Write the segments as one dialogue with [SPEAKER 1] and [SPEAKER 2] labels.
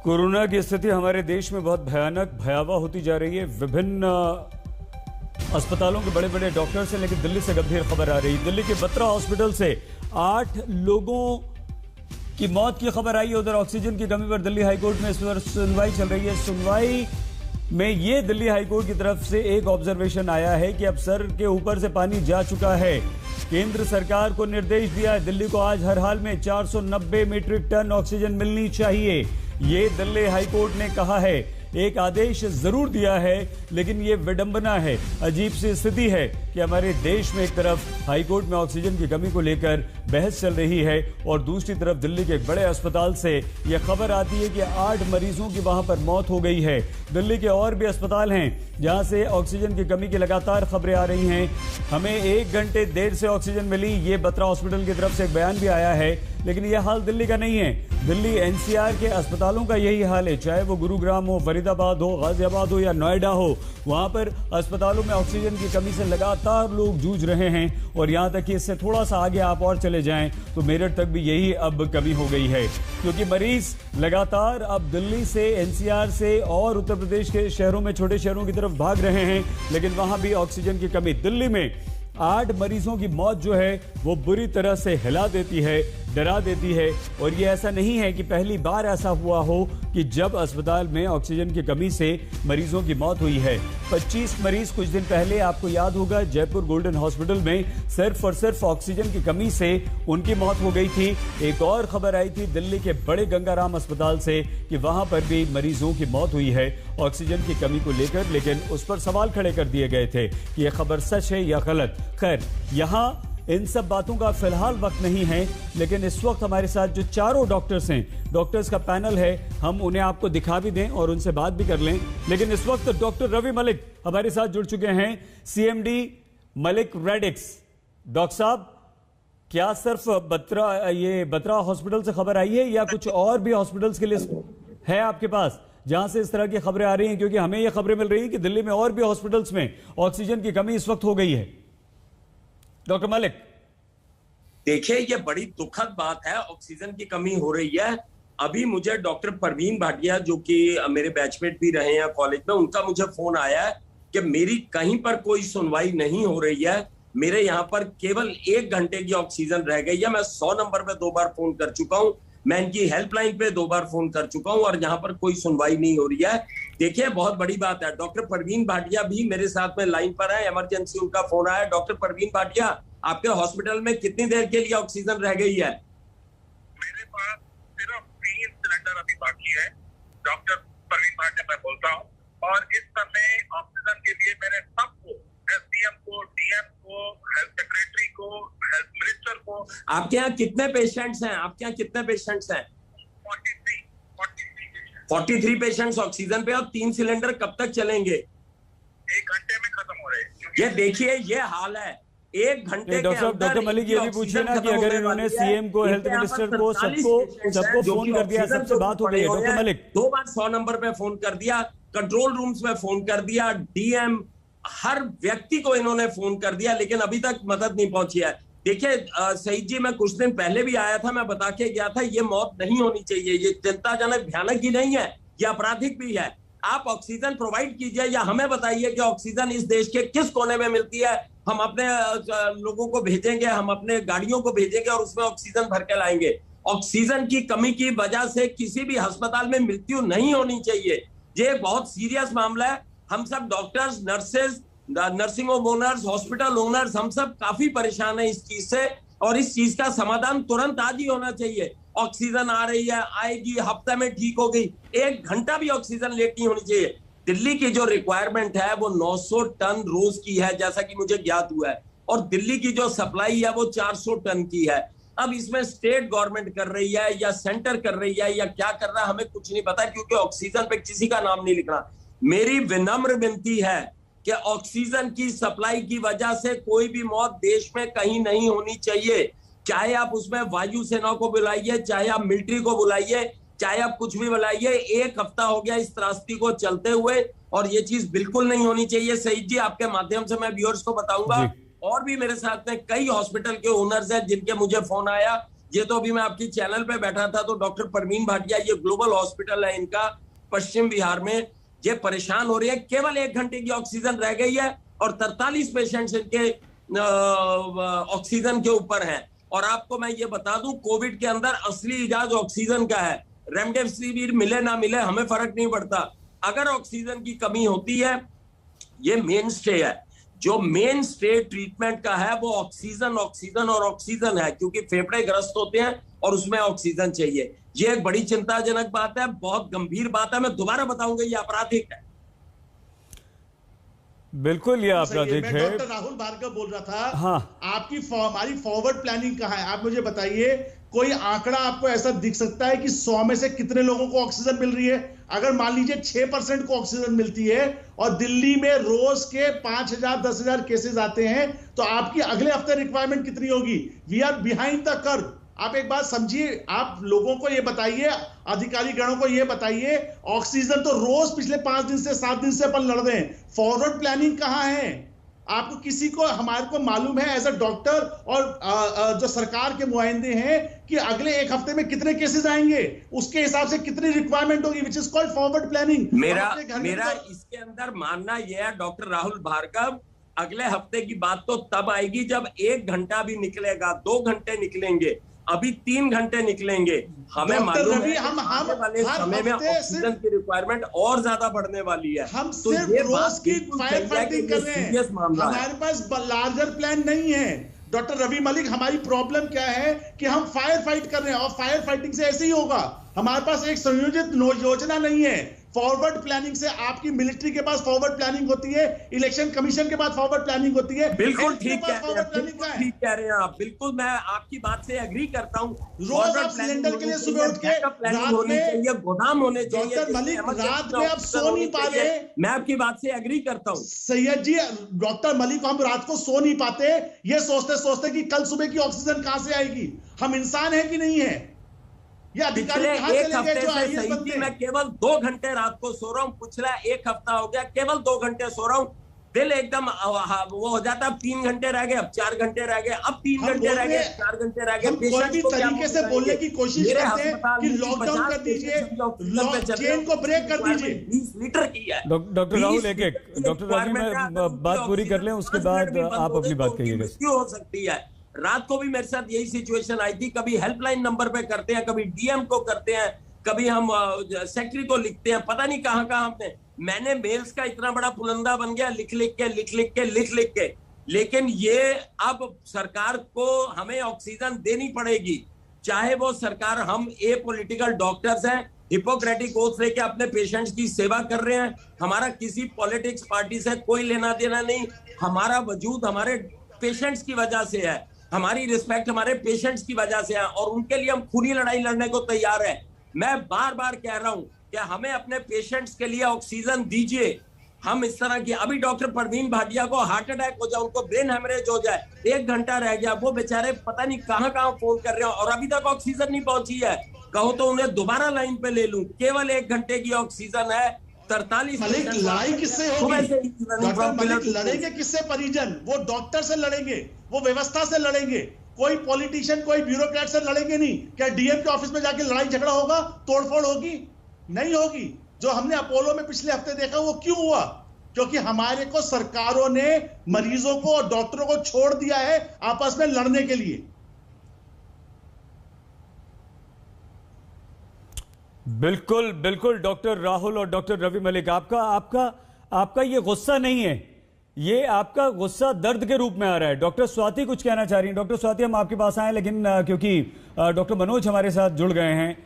[SPEAKER 1] Corona की स्थिति हमारे देश में बहुत भयावह होती जा रही है। विभिन्न अस्पतालों के बड़े बड़े डॉक्टर्स हैं, लेकिन दिल्ली से गंभीर खबर आ रही है। दिल्ली के बत्रा हॉस्पिटल से 8 लोगों की मौत की खबर आई है। उधर ऑक्सीजन की कमी पर दिल्ली हाईकोर्ट में इस पर सुनवाई चल रही है। सुनवाई में ये दिल्ली हाईकोर्ट की तरफ से एक ऑब्जर्वेशन आया है कि अब सर के ऊपर से पानी जा चुका है। केंद्र सरकार को निर्देश दिया है, दिल्ली को आज हर हाल में 490 मीट्रिक टन ऑक्सीजन मिलनी चाहिए। ये दिल्ली हाईकोर्ट ने कहा है। एक आदेश जरूर दिया है, लेकिन ये विडंबना है, अजीब सी स्थिति है कि हमारे देश में एक तरफ हाईकोर्ट में ऑक्सीजन की कमी को लेकर बहस चल रही है और दूसरी तरफ दिल्ली के एक बड़े अस्पताल से यह खबर आती है कि 8 मरीजों की वहां पर मौत हो गई है। दिल्ली के और भी अस्पताल हैं जहां से ऑक्सीजन की कमी की लगातार खबरें आ रही हैं। हमें 1 घंटे देर से ऑक्सीजन मिली, ये बत्रा हॉस्पिटल की तरफ से एक बयान भी आया है। लेकिन यह हाल दिल्ली का नहीं है। दिल्ली एनसीआर के अस्पतालों का यही हाल है, चाहे वो गुरुग्राम हो, फरीदाबाद हो, गाजियाबाद हो या नोएडा हो। वहां पर अस्पतालों में ऑक्सीजन की कमी से लगातार लोग जूझ रहे हैं और यहां तक कि इससे थोड़ा सा आगे आप और चले जाएं तो मेरठ तक भी यही अब कमी हो गई है, क्योंकि मरीज लगातार अब दिल्ली से, एनसीआर से और उत्तर प्रदेश के शहरों में, छोटे शहरों की तरफ भाग रहे हैं। लेकिन वहां भी ऑक्सीजन की कमी। दिल्ली में 8 मरीजों की मौत जो है वो बुरी तरह से हिला देती है, डरा देती है। और ये ऐसा नहीं है कि पहली बार ऐसा हुआ हो कि जब अस्पताल में ऑक्सीजन की कमी से मरीजों की मौत हुई है। 25 मरीज कुछ दिन पहले, आपको याद होगा, जयपुर गोल्डन हॉस्पिटल में सिर्फ और सिर्फ ऑक्सीजन की कमी से उनकी मौत हो गई थी। एक और खबर आई थी दिल्ली के बड़े गंगाराम अस्पताल से कि वहां पर भी मरीजों की मौत हुई है ऑक्सीजन की कमी को लेकर, लेकिन उस पर सवाल खड़े कर दिए गए थे कि यह खबर सच है या गलत। खैर, यहां इन सब बातों का फिलहाल वक्त नहीं है, लेकिन इस वक्त हमारे साथ जो चारों डॉक्टर्स हैं, डॉक्टर्स का पैनल है, हम उन्हें आपको दिखा भी दें और उनसे बात भी कर लें। लेकिन इस वक्त डॉक्टर रवि मलिक हमारे साथ जुड़ चुके हैं, सीएमडी मलिक रेडिक्स। डॉक्टर साहब, क्या सिर्फ बत्रा हॉस्पिटल से खबर आई है या कुछ और भी हॉस्पिटल्स के लिए है आपके पास जहां से इस तरह की खबरें आ रही हैं? क्योंकि हमें यह खबरें मिल रही हैं कि दिल्ली में और भी हॉस्पिटल्स में ऑक्सीजन की कमी इस वक्त हो गई है। डॉक्टर मलिक,
[SPEAKER 2] देखिए, ये बड़ी दुखद बात है, ऑक्सीजन की कमी हो रही है। अभी मुझे डॉक्टर परवीन भाटिया, जो कि मेरे बैचमेट भी रहे हैं कॉलेज में, उनका मुझे फोन आया है कि मेरी कहीं पर कोई सुनवाई नहीं हो रही है, मेरे यहाँ पर केवल 1 घंटे की ऑक्सीजन रह गई है। मैं 100 नंबर पे 2 बार फोन कर चुका हूँ, मैं इनकी हेल्पलाइन पे 2 बार फोन कर चुका हूँ और यहाँ पर कोई सुनवाई नहीं हो रही है। देखिए, बहुत बड़ी बात है। डॉक्टर परवीन भाटिया भी मेरे साथ में लाइन पर है, इमरजेंसी उनका फोन आया। डॉक्टर परवीन भाटिया, आपके हॉस्पिटल में कितनी देर के लिए ऑक्सीजन रह गई है?
[SPEAKER 3] मेरे पास सिर्फ 3 सिलेंडर अभी बाकी है। डॉक्टर परवीन भाटिया मैं बोलता हूँ, और इस समय ऑक्सीजन के लिए मैंने सबको, एसडीएम को, डीएम को, हेल्थ सेक्रेटरी को, हेल्थ मिनिस्टर को।
[SPEAKER 2] आपके यहाँ कितने पेशेंट्स हैं? आपके यहाँ कितने पेशेंट्स हैं? 43 पेशेंट्स ऑक्सीजन पे, और 3 सिलेंडर कब तक चलेंगे?
[SPEAKER 3] 1 घंटे में खत्म हो रहे हैं।
[SPEAKER 2] ये देखिए, ये हाल है। 1 घंटे के अंदर।
[SPEAKER 1] डॉक्टर मलिक, ये भी पूछिए ना कि अगर इन्होंने सीएम को, हेल्थ मिनिस्टर को, सबको फोन कर दिया, सबसे बात हो गई है। डॉक्टर मलिक,
[SPEAKER 2] 2 बार 100 नंबर पे फोन कर दिया, कंट्रोल रूम्स में फोन कर दिया, डीएम, हर व्यक्ति को इन्होंने फोन कर दिया, लेकिन अभी तक मदद नहीं पहुंची है। देखिए सईद जी, मैं कुछ दिन पहले भी आया था, मैं बता के गया था ये मौत नहीं होनी चाहिए। ये चिंताजनक, भयानक ही नहीं है, ये आपराधिक भी है। आप ऑक्सीजन प्रोवाइड कीजिए या हमें बताइए कि ऑक्सीजन इस देश के किस कोने में मिलती है। हम अपने लोगों को भेजेंगे, हम अपने गाड़ियों को भेजेंगे और उसमें ऑक्सीजन भर के लाएंगे। ऑक्सीजन की कमी की वजह से किसी भी अस्पताल में मृत्यु नहीं होनी चाहिए। ये बहुत सीरियस मामला है। हम सब doctors, nurses, nursing home owners, hospital owners, हम सब काफी परेशान हैं इस चीज से, और इस चीज का समाधान तुरंत आज ही होना चाहिए। ऑक्सीजन आ रही है, आएगी, हफ्ते में ठीक हो गई, 1 घंटा भी ऑक्सीजन लेट नहीं होनी चाहिए। दिल्ली की जो रिक्वायरमेंट है वो 900 टन रोज की है, जैसा कि मुझे ज्ञात हुआ है, और दिल्ली की जो सप्लाई है वो 400 टन की है। अब इसमें स्टेट गवर्नमेंट कर रही है या सेंटर कर रही है या क्या कर रहा है, हमें कुछ नहीं पता, क्योंकि ऑक्सीजन पे किसी का नाम नहीं लिखना। मेरी विनम्र विनती है कि ऑक्सीजन की सप्लाई की वजह से कोई भी मौत देश में कहीं नहीं होनी चाहिए। चाहे आप उसमें वायुसेना को बुलाइए, चाहे आप मिलिट्री को बुलाइए, चाहे आप कुछ भी बुलाइए। 1 हफ्ता हो गया इस त्रासदी को चलते हुए, और ये चीज बिल्कुल नहीं होनी चाहिए। सईद जी, आपके माध्यम से मैं व्यूअर्स को बताऊंगा, और भी मेरे साथ में कई हॉस्पिटल के ओनर्स हैं जिनके मुझे फोन आया, ये तो अभी मैं आपकी चैनल पे बैठा था तो डॉक्टर परवीन भाटिया, ये ग्लोबल हॉस्पिटल है इनका पश्चिम बिहार में, ये परेशान हो रही है। केवल 1 घंटे की ऑक्सीजन रह गई है और 43 पेशेंट्स इनके ऑक्सीजन के ऊपर हैं। और आपको मैं ये बता दूं, कोविड के अंदर असली इजाज ऑक्सीजन का है। रेमडेसिविर मिले ना मिले हमें फर्क नहीं पड़ता, अगर ऑक्सीजन की कमी होती है, ये मेन स्टे है। जो मेन स्टे ट्रीटमेंट का है वो ऑक्सीजन, ऑक्सीजन और ऑक्सीजन है, क्योंकि फेफड़े ग्रस्त होते हैं और उसमें ऑक्सीजन चाहिए। ये एक बड़ी चिंताजनक बात है, बहुत गंभीर बात है। मैं दोबारा बताऊंगा, ये आपराधिक है।
[SPEAKER 1] बिल्कुल, ये आपराधिक है।
[SPEAKER 4] डॉक्टर राहुल भार्गव बोल रहा था,
[SPEAKER 1] हाँ,
[SPEAKER 4] हमारी फॉरवर्ड प्लानिंग कहाँ है? आप मुझे बताइए, कोई आंकड़ा आपको ऐसा दिख सकता है कि 100 में से कितने लोगों को ऑक्सीजन मिल रही है? अगर मान लीजिए 6% को ऑक्सीजन मिलती है और दिल्ली में रोज के 5,000 10,000 केसेस आते हैं, तो आपकी अगले हफ्ते रिक्वायरमेंट कितनी होगी? We are behind the curve. आप एक बात समझिए, आप लोगों को ये बताइए, अधिकारी गणों को ये बताइए, ऑक्सीजन तो रोज पिछले 5 दिन से 7 दिन से अपन लड़ रहे हैं, फॉरवर्ड प्लानिंग कहां है? आपको किसी को, हमारे को मालूम है एज अ डॉक्टर और जो सरकार के मुआइंदे हैं कि अगले 1 हफ्ते में कितने केसेस आएंगे, उसके हिसाब से कितनी रिक्वायरमेंट होगी, which is called forward planning.
[SPEAKER 2] मेरा इसके अंदर मानना यह है डॉक्टर राहुल भार्गव, अगले हफ्ते की बात तो तब आएगी जब 1 घंटा भी निकलेगा, 2 घंटे निकलेंगे, अभी 3 घंटे निकलेंगे। हमें मालूम है हम वाले समय में ऑक्सीजन की रिक्वायरमेंट और ज्यादा बढ़ने वाली है।
[SPEAKER 4] हम सिर्फ रोज की फायर फाइटिंग कर रहे हैं, हमारे पास लार्जर प्लान नहीं है। डॉक्टर रवि मलिक, हमारी प्रॉब्लम क्या है कि हम फायर फाइट कर रहे हैं और फायर फाइटिंग से ऐसे ही होगा। हमारे पास एक संयोजित योजना नहीं है। फॉरवर्ड प्लानिंग से आपकी मिलिट्री के पास फॉरवर्ड प्लानिंग होती है, इलेक्शन कमीशन के पास फॉरवर्ड प्लानिंग होती है।
[SPEAKER 2] बिल्कुल ठीक कह रहे हैं आप, बिल्कुल मैं आपकी बात से एग्री करता हूँ।
[SPEAKER 4] रोज आप सिलेंडर के लिए सुबह उठ के रात में
[SPEAKER 2] गोदाम होने चाहिए।
[SPEAKER 4] डॉक्टर मलिक, रात में आप सो नहीं पा रहे,
[SPEAKER 2] मैं आपकी बात से एग्री करता हूँ
[SPEAKER 4] सैयद जी। डॉक्टर मलिक, हम रात को सो नहीं पाते ये सोचते सोचते कि कल सुबह की ऑक्सीजन कहां से आएगी। हम इंसान है कि नहीं है? ये अधिकारी कहां से लेंगे जो आईएएस बनते हैं?
[SPEAKER 2] मैं केवल 2 घंटे रात को सो रहा हूँ, पिछला 1 हफ्ता हो गया केवल 2 घंटे सो रहा हूँ, दिल एकदम वो हो जाता है। अब 3 घंटे रह गए, अब 4 घंटे रह गए, अब 3 घंटे रह गए, 4 घंटे रह गए।
[SPEAKER 4] कोई भी तरीके से बोलने की कोशिश करते हैं कि लॉकडाउन कर दीजिए, चेन को ब्रेक कर दीजिए।
[SPEAKER 2] 20 लीटर की है।
[SPEAKER 1] डॉक्टर राहुल, एक डॉक्टर राहुल में बात पूरी कर लें, उसके बाद आप अपनी बात कहिएगा।
[SPEAKER 2] क्यों हो सकती है? रात को भी मेरे साथ यही सिचुएशन आई थी। कभी हेल्पलाइन नंबर पे करते हैं, कभी डीएम को करते हैं, कभी हम सेक्रेटरी को लिखते हैं, पता नहीं कहां कहां हमने। मैंने मेल्स का इतना बड़ा पुलंदा बन गया, लिख लिख के। लेकिन ये अब सरकार को हमें ऑक्सीजन देनी पड़ेगी, चाहे वो सरकार, हम पॉलिटिकल डॉक्टर्स हैं, हिपोक्रेटिक ओथ लेके अपने पेशेंट्स की सेवा कर रहे हैं। हमारा किसी पॉलिटिक्स पार्टी से कोई लेना देना नहीं। हमारा वजूद हमारे पेशेंट्स की वजह से है, हमारी रिस्पेक्ट हमारे पेशेंट्स की वजह से है और उनके लिए हम खुली लड़ाई लड़ने को तैयार है। मैं बार बार कह रहा हूं कि हमें अपने पेशेंट्स के लिए ऑक्सीजन दीजिए। हम इस तरह की, अभी डॉक्टर परवीन भाटिया को हार्ट अटैक हो जाए, उनको ब्रेन हेमरेज हो जाए, 1 घंटा रह गया, वो बेचारे पता नहीं कहां कहां फोन कर रहे हो और अभी तक ऑक्सीजन नहीं पहुंची है। कहो तो उन्हें दोबारा लाइन पे ले लूं। केवल 1 घंटे की ऑक्सीजन है, 43
[SPEAKER 4] लड़ाई किससे होगी? डॉक्टर मलिक, लड़ेंगे किससे? परिजन, वो डॉक्टर से लड़ेंगे, वो व्यवस्था से लड़ेंगे, कोई पॉलिटिशियन, कोई ब्यूरोक्रेट से लड़ेंगे नहीं। क्या डीएम के ऑफिस में जाके लड़ाई झगड़ा होगा, तोड़फोड़ होगी? नहीं होगी। जो हमने अपोलो में पिछले हफ्ते देखा वो क्यों हुआ? क्योंकि हमारे को सरकारों ने मरीजों को और डॉक्टरों को छोड़ दिया है आपस में लड़ने के लिए।
[SPEAKER 1] बिल्कुल बिल्कुल डॉक्टर राहुल और डॉक्टर रवि मलिक, आपका ये गुस्सा नहीं है, ये आपका गुस्सा दर्द के रूप में आ रहा है। डॉक्टर स्वाति कुछ कहना चाह रही हैं। डॉक्टर स्वाति, हम आपके पास आए, लेकिन क्योंकि डॉक्टर मनोज हमारे साथ जुड़ गए हैं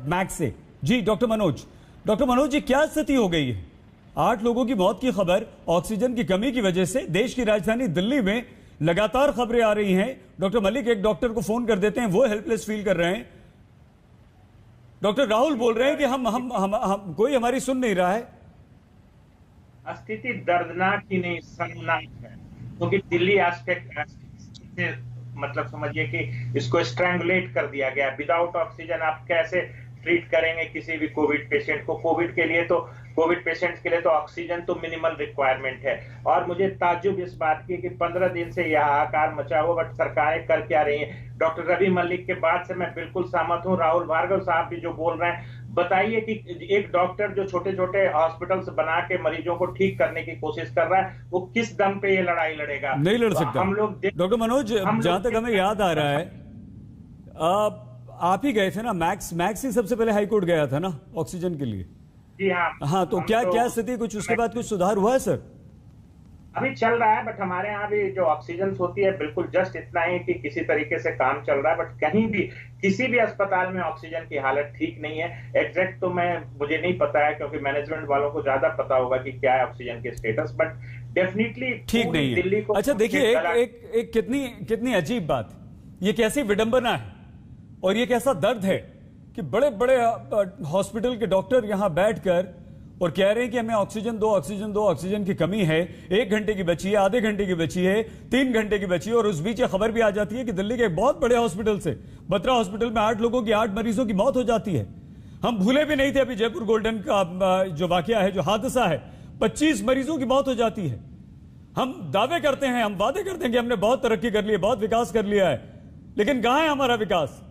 [SPEAKER 1] मैक्स से। जी डॉक्टर मनोज जी, क्या स्थिति हो गई है? 8 लोगों की मौत की खबर ऑक्सीजन की कमी की वजह से देश की राजधानी दिल्ली में लगातार खबरें आ रही हैं। डॉक्टर मलिक एक डॉक्टर को फोन कर देते हैं, वो हेल्पलेस फील कर रहे हैं। डॉक्टर राहुल बोल रहे हैं कि हम कोई हमारी सुन नहीं रहा है।
[SPEAKER 5] स्थिति दर्दनाक ही नहीं, शर्मनाक है, क्योंकि दिल्ली एस्पेक्ट मतलब समझिए कि इसको स्ट्रैंगुलेट कर दिया गया। विदाउट ऑक्सीजन आप कैसे ट्रीट करेंगे किसी भी कोविड पेशेंट को? कोविड के लिए तो कोविड पेशेंट्स के लिए तो ऑक्सीजन तो मिनिमल रिक्वायरमेंट है। और मुझे ताज्जुब इस बात की कि 15 दिन से यह हाहाकार मचा हुआ, बट सरकारें कर क्या रही हैं। डॉक्टर रवि मलिक के बाद से मैं बिल्कुल सहमत हूं, राहुल भार्गव साहब भी जो बोल रहे हैं। बताइए कि एक डॉक्टर जो छोटे छोटे हॉस्पिटल्स बना के मरीजों को ठीक करने की कोशिश कर रहा है, वो किस दम पे ये लड़ाई लड़ेगा?
[SPEAKER 1] नहीं लड़ सकता।
[SPEAKER 5] हम लोग
[SPEAKER 1] डॉक्टर मनोज, जहां तक हमें याद आ रहा है, आप ही गए थे ना, मैक्स ही सबसे पहले हाईकोर्ट गया था ना ऑक्सीजन के लिए।
[SPEAKER 5] जी हाँ।
[SPEAKER 1] हाँ, तो क्या स्थिति, कुछ उसके बाद कुछ सुधार हुआ है सर?
[SPEAKER 5] अभी चल रहा है, बट हमारे यहाँ भी जो ऑक्सीजन होती है बिल्कुल जस्ट इतना ही कि किसी तरीके से काम चल रहा है, बट कहीं भी किसी भी अस्पताल में ऑक्सीजन की हालत ठीक नहीं है। एग्जैक्ट तो मुझे नहीं पता है, क्योंकि मैनेजमेंट वालों को ज्यादा पता होगा कि क्या है ऑक्सीजन के स्टेटस, बट डेफिनेटली
[SPEAKER 1] ठीक नहीं है।
[SPEAKER 5] दिल्ली को
[SPEAKER 1] अच्छा देखिए, एक कितनी अजीब बात, ये कैसी विडंबना है और ये कैसा दर्द है कि बड़े बड़े हॉस्पिटल के डॉक्टर यहां बैठकर और कह रहे हैं कि हमें ऑक्सीजन दो, ऑक्सीजन दो, ऑक्सीजन की कमी है, 1 घंटे की बची है, आधे घंटे की बची है, 3 घंटे की बची है, और उस बीच खबर भी आ जाती है कि दिल्ली के एक बहुत बड़े हॉस्पिटल से, बत्रा हॉस्पिटल में 8 लोगों की 8 मरीजों की मौत हो जाती है। हम भूले भी नहीं थे अभी जयपुर गोल्डन का जो वाकया है, जो हादसा है, 25 मरीजों की मौत हो जाती है। हम दावे करते हैं, हम वादे करते हैं कि हमने बहुत तरक्की कर ली है, बहुत विकास कर लिया है, लेकिन कहां है हमारा विकास,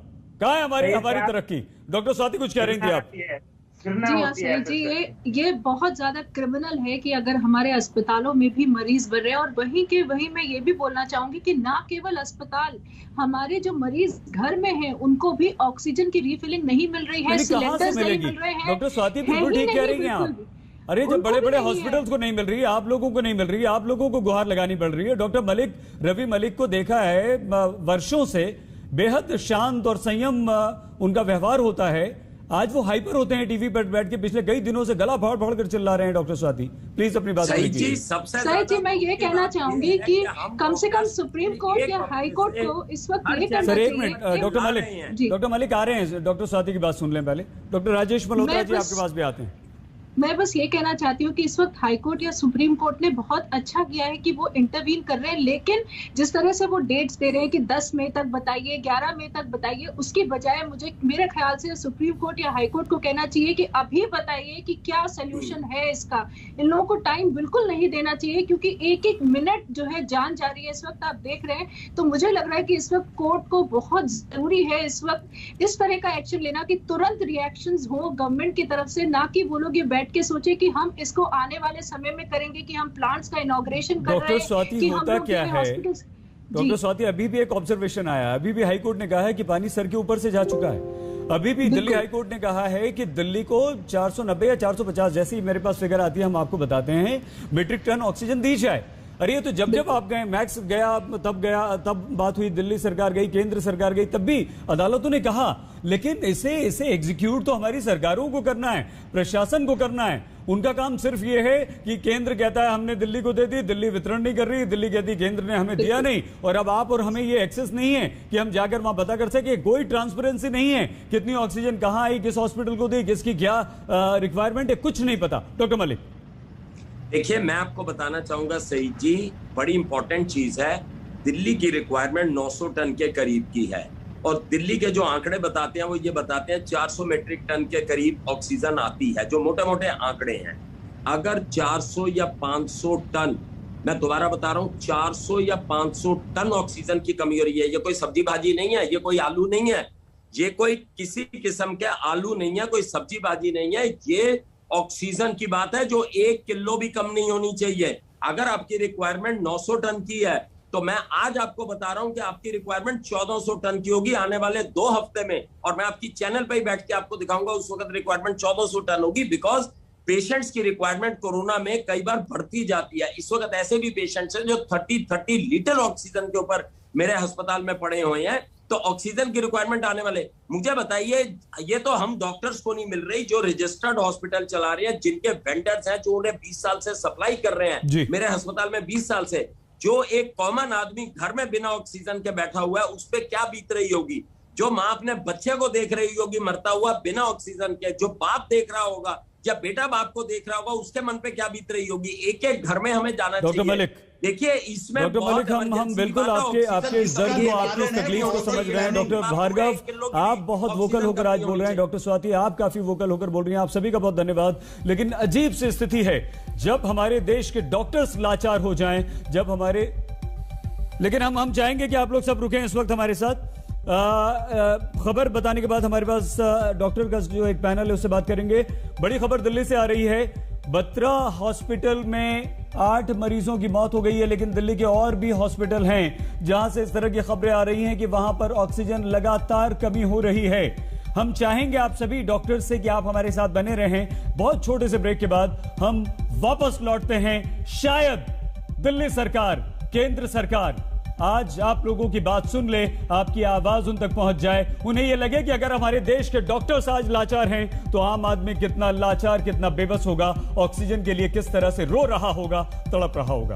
[SPEAKER 1] कहां है हमारी तरक्की? डॉक्टर स्वाति कुछ कह रही थी आप?
[SPEAKER 6] जी हाँ सर जी, ये बहुत ज्यादा क्रिमिनल है कि अगर हमारे अस्पतालों में भी मरीज बढ़ रहे हैं, और वहीं मैं ये भी बोलना चाहूंगी कि ना केवल अस्पताल, हमारे जो मरीज घर में हैं उनको भी ऑक्सीजन की रिफिलिंग नहीं मिल रही है, सिलेंडर्स नहीं मिल रहे हैं।
[SPEAKER 1] डॉक्टर स्वाति बिल्कुल ठीक कह रही हैं आप। अरे जब बड़े बड़े हॉस्पिटल्स को नहीं मिल रही है, आप लोगों को नहीं मिल रही है, आप लोगों को गुहार लगानी पड़ रही है। डॉक्टर रवि मलिक को देखा है वर्षों से, बेहद शांत और संयम उनका व्यवहार होता है, आज वो हाइपर होते हैं टीवी पर बैठ के, पिछले कई दिनों से गला फाड़ फाड़ कर चिल्ला रहे हैं। डॉक्टर स्वाति प्लीज अपनी बात कीजिए।
[SPEAKER 6] सर जी, मैं ये कहना चाहूंगी कि कम से कम सुप्रीम कोर्ट या हाई कोर्ट को इस वक्त ये करना चाहिए।
[SPEAKER 1] सर एक मिनट, डॉक्टर मलिक आ रहे हैं, डॉक्टर स्वाति की बात सुन लें पहले। डॉक्टर राजेश मल्होत्रा जी आपके पास भी आते हैं।
[SPEAKER 6] मैं बस ये कहना चाहती हूँ कि इस वक्त हाई कोर्ट या सुप्रीम कोर्ट ने बहुत अच्छा किया है कि वो इंटरवीन कर रहे हैं, लेकिन जिस तरह से वो डेट्स दे रहे हैं कि 10 मई तक बताइए, 11 मई तक बताइए, उसकी बजाय मेरे ख्याल से सुप्रीम कोर्ट या हाई कोर्ट को कहना चाहिए कि अभी बताइए कि क्या सोल्यूशन है इसका। इन लोगों को टाइम बिल्कुल नहीं देना चाहिए, क्योंकि एक एक मिनट जो है जान जा रही है इस वक्त, आप देख रहे हैं। तो मुझे लग रहा है कि इस वक्त कोर्ट को बहुत जरूरी है इस वक्त इस तरह का एक्शन लेना कि तुरंत रिएक्शंस हो गवर्नमेंट की तरफ से, ना कि वो लोग ये बैठ के सोचे कि हम इसको आने वाले समय में करेंगे, कि हम प्लांट्स का इनॉग्रेशन कर रहे हैं कि हम लोग
[SPEAKER 1] डॉक्टर स्वाति, अभी भी एक ऑब्जर्वेशन आया, अभी भी हाई कोर्ट ने कहा है कि पानी सर के ऊपर से जा चुका है। अभी भी दिल्ली हाई कोर्ट ने कहा है कि दिल्ली को 490 या 450, जैसी मेरे पास फिगर आती है हम आपको बताते हैं, मीट्रिक टन ऑक्सीजन दी जाए। अरे ये तो जब आप गए, मैक्स गया, तब बात हुई, दिल्ली सरकार गई, केंद्र सरकार गई, तब भी अदालतों ने कहा, लेकिन इसे एग्जीक्यूट तो हमारी सरकारों को करना है, प्रशासन को करना है। उनका काम सिर्फ ये है कि केंद्र कहता है हमने दिल्ली को दे दी, दिल्ली वितरण नहीं कर रही, दिल्ली कहती केंद्र ने हमें दिया नहीं, और अब आप और हमें ये एक्सेस नहीं है कि हम जाकर वहां पता कर सके। कोई ट्रांसपेरेंसी नहीं है, कितनी ऑक्सीजन कहां आई, किस हॉस्पिटल को दी, किसकी क्या रिक्वायरमेंट है, कुछ नहीं पता। डॉक्टर मलिक
[SPEAKER 2] देखिए, मैं आपको बताना चाहूंगा सईद जी, बड़ी इंपॉर्टेंट चीज है, दिल्ली की रिक्वायरमेंट 900 टन के करीब की है, और दिल्ली के जो आंकड़े बताते हैं वो ये बताते हैं 400 मेट्रिक टन के करीब ऑक्सीजन आती है, जो मोटे मोटे आंकड़े हैं। अगर 400 या 500 टन, मैं दोबारा बता रहा हूं, 400 या 500 टन ऑक्सीजन की कमी हो रही है, ये कोई सब्जी भाजी नहीं है, ये कोई आलू नहीं है, ये कोई किसी किस्म के आलू नहीं है, कोई सब्जी भाजी नहीं है, ये ऑक्सीजन की बात है जो 1 किलो भी कम नहीं होनी चाहिए। अगर आपकी रिक्वायरमेंट 900 टन की है, तो मैं आज आपको बता रहा हूं कि आपकी रिक्वायरमेंट 1400 टन की होगी आने वाले 2 हफ्ते में, और मैं आपकी चैनल पे ही बैठ के आपको दिखाऊंगा उस वक्त रिक्वायरमेंट 1400 टन होगी, बिकॉज पेशेंट्स की रिक्वायरमेंट कोरोना में कई बार बढ़ती जाती है। इस वक्त ऐसे भी पेशेंट्स हैं जो 30 लीटर ऑक्सीजन के ऊपर मेरे अस्पताल में पड़े हुए हैं, तो ऑक्सीजन की रिक्वायरमेंट आने वाले, मुझे बताइए, ये तो हम डॉक्टर्स को नहीं मिल रही जो रजिस्टर्ड हॉस्पिटल चला रहे हैं, जिनके वेंडर्स हैं, जो उन्हें 20 साल से सप्लाई कर रहे हैं मेरे अस्पताल में 20 साल से, जो एक कॉमन आदमी घर में बिना ऑक्सीजन के बैठा हुआ है, उस पर क्या बीत रही होगी, जो माँ अपने बच्चे को देख रही होगी मरता हुआ बिना ऑक्सीजन के, जो बाप देख रहा होगा जब बेटा बाप को देख रहा होगा उसके मन पे क्या बीत रही होगी। एक एक घर में हमें जाना चाहिए।
[SPEAKER 1] डॉक्टर मलिक,
[SPEAKER 2] देखिए इसमें
[SPEAKER 1] डॉक्टर मलिक, हम बिल्कुल आपके इस दर्द को, आपकी इस तकलीफ को समझ रहे हैं। डॉक्टर भार्गव, आप बहुत वोकल होकर आज बोल रहे हैं। डॉक्टर स्वाति, आप काफी वोकल होकर बोल रही हैं। आप सभी का बहुत धन्यवाद। लेकिन अजीब सी स्थिति है जब हमारे देश के डॉक्टर्स लाचार हो जाएं, जब हमारे, लेकिन हम चाहेंगे कि आप लोग सब रुकें इस वक्त हमारे साथ। खबर बताने के बाद हमारे पास डॉक्टर का जो एक पैनल है उससे बात करेंगे। बड़ी खबर दिल्ली से आ रही है। बत्रा हॉस्पिटल में 8 मरीजों की मौत हो गई है, लेकिन दिल्ली के और भी हॉस्पिटल हैं जहां से इस तरह की खबरें आ रही हैं कि वहां पर ऑक्सीजन लगातार कमी हो रही है। हम चाहेंगे आप सभी डॉक्टर से कि आप हमारे साथ बने रहें। बहुत छोटे से ब्रेक के बाद हम वापस लौटते हैं। शायद दिल्ली सरकार, केंद्र सरकार आज आप लोगों की बात सुन ले, आपकी आवाज उन तक पहुंच जाए, उन्हें यह लगे कि अगर हमारे देश के डॉक्टर्स आज लाचार हैं तो आम आदमी कितना लाचार, कितना बेबस होगा, ऑक्सीजन के लिए किस तरह से रो रहा होगा, तड़प रहा होगा।